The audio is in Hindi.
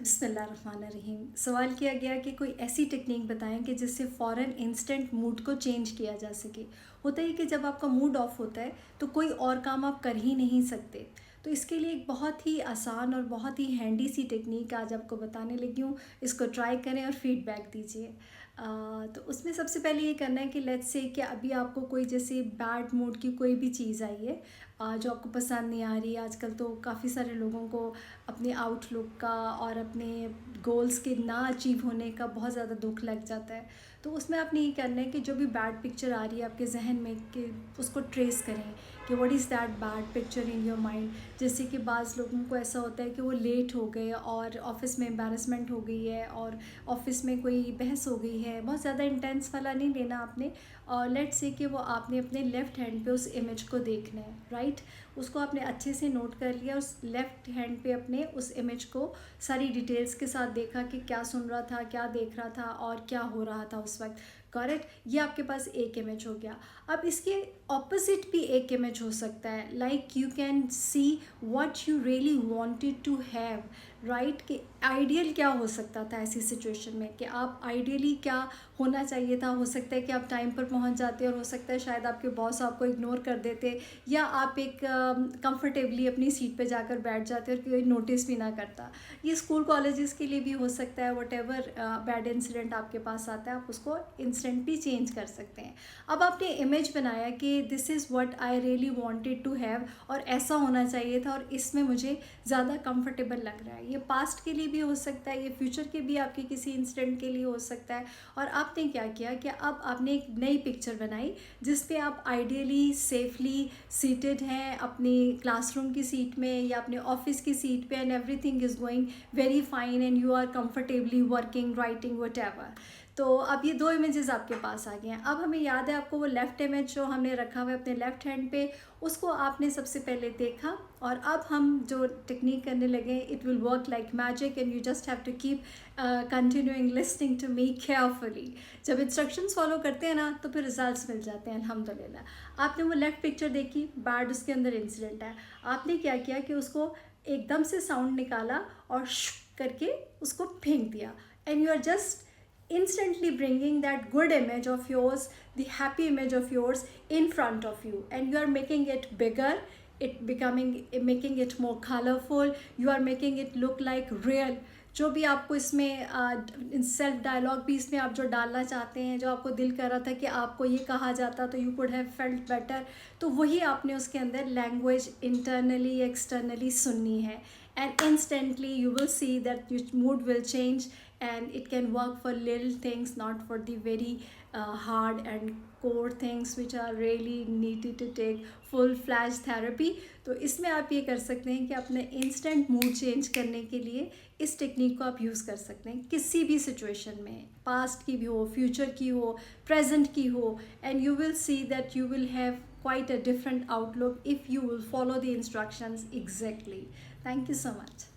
बिस्मिल्लाहिर्रहमानिर्रहीम। सवाल किया गया कि कोई ऐसी टेक्निक बताएं कि जिससे फ़ौरन इंस्टेंट मूड को चेंज किया जा सके। होता है कि जब आपका मूड ऑफ होता है तो कोई और काम आप कर ही नहीं सकते। तो इसके लिए एक बहुत ही आसान और बहुत ही हैंडी सी टेक्निक आज आपको बताने लगी हूँ। इसको ट्राई करें और फीडबैक दीजिए। तो उसमें सबसे पहले ये करना है कि लेट्स से कि अभी आपको कोई जैसे बैड मूड की कोई भी चीज़ आई है जो आपको पसंद नहीं आ रही। आजकल तो काफ़ी सारे लोगों को अपने आउटलुक का और अपने गोल्स के ना अचीव होने का बहुत ज़्यादा दुख लग जाता है। तो उसमें आपने ये करना है कि जो भी बैड पिक्चर आ रही है आपके जहन में कि उसको ट्रेस करें कि what is that bad picture in your mind. जैसे कि बाज़ लोगों को ऐसा होता है कि वो लेट हो गए और ऑफिस में एम्बैरेसमेंट हो गई है और ऑफिस में कोई बहस हो गई है। बहुत ज़्यादा इंटेंस वाला नहीं लेना आपने। और लेट्स से कि वो आपने अपने लेफ़्ट हैंड पे उस इमेज को देखना है, राइट। उसको आपने अच्छे से नोट कर लिया। उस लेफ़्ट हैंड पे अपने उस इमेज को सारी डिटेल्स के साथ देखा कि क्या सुन रहा था, क्या देख रहा था और क्या हो रहा था उस वक्त। करेक्ट, ये आपके पास एक इमेज हो गया। अब इसके ऑपोजिट भी एक इमेज हो सकता है, like you can see what you really wanted to have, right. कि आइडियल क्या हो सकता था ऐसी सिचुएशन में, कि आप आइडियली क्या होना चाहिए था। हो सकता है कि आप टाइम पर पहुंच जाते और हो सकता है शायद आपके बॉस आपको इग्नोर कर देते, या आप एक कंफर्टेबली अपनी सीट पे जाकर बैठ जाते और कोई नोटिस भी ना करता। ये स्कूल कॉलेजेस के लिए भी हो सकता है। वट एवर बैड इंसिडेंट आपके पास आता है आप उसको इंस्टेंटली चेंज कर सकते हैं। अब आपने इमेज बनाया कि this is what I really wanted to have, और ऐसा होना चाहिए था और इसमें मुझे ज़्यादा कंफर्टेबल लग रहा है। ये पास्ट के लिए भी हो सकता है, ये फ्यूचर के भी आपके किसी इंसिडेंट के लिए हो सकता है। और आपने क्या किया कि अब आपने एक नई पिक्चर बनाई जिस पे आप आइडियली सेफली सीटेड हैं अपनी क्लासरूम की सीट में या अपने ऑफिस की सीट पे, and everything is going very fine and you are comfortably working, writing, whatever. तो अब ये दो इमेजेस आपके पास आ गए हैं। अब हमें याद है आपको वो लेफ़्ट इमेज जो हमने रखा हुआ है अपने लेफ़्ट हैंड पे, उसको आपने सबसे पहले देखा। और अब हम जो टेक्निक करने लगे, it will work like magic and you just have to keep continuing listening to me carefully. जब इंस्ट्रक्शंस फॉलो करते हैं ना तो फिर रिजल्ट्स मिल जाते हैं अल्हम्दुलिल्लाह। आपने वो लेफ़्ट पिक्चर देखी, बैड उसके अंदर इंसिडेंट है। आपने क्या किया कि उसको एकदम से साउंड निकाला और करके उसको फेंक दिया, and you are just instantly bringing that good image of yours, the happy image of yours in front of you, and you are making it bigger, it becoming, making it more colorful, you are making it look like real। जो भी आपको इसमें सेल्फ डायलॉग भी इसमें आप जो डालना चाहते हैं, जो आपको दिल कर रहा था कि आपको ये कहा जाता तो you could have felt better, तो वही आपने उसके अंदर लैंग्वेज इंटरनली एक्सटर्नली सुननी है। and instantly you will see that your mood will change, and it can work for little things, not for the very hard and core things which are really needed to take full flash therapy। तो इसमें आप ये कर सकते हैं कि अपने इंस्टेंट मूड चेंज करने के लिए इस टेक्निक को आप यूज़ कर सकते हैं किसी भी सिचुएशन में, पास्ट की भी हो, फ्यूचर की हो, प्रेजेंट की हो, and you will see that you will have quite a different outlook if you will follow the instructions exactly। Thank you so much.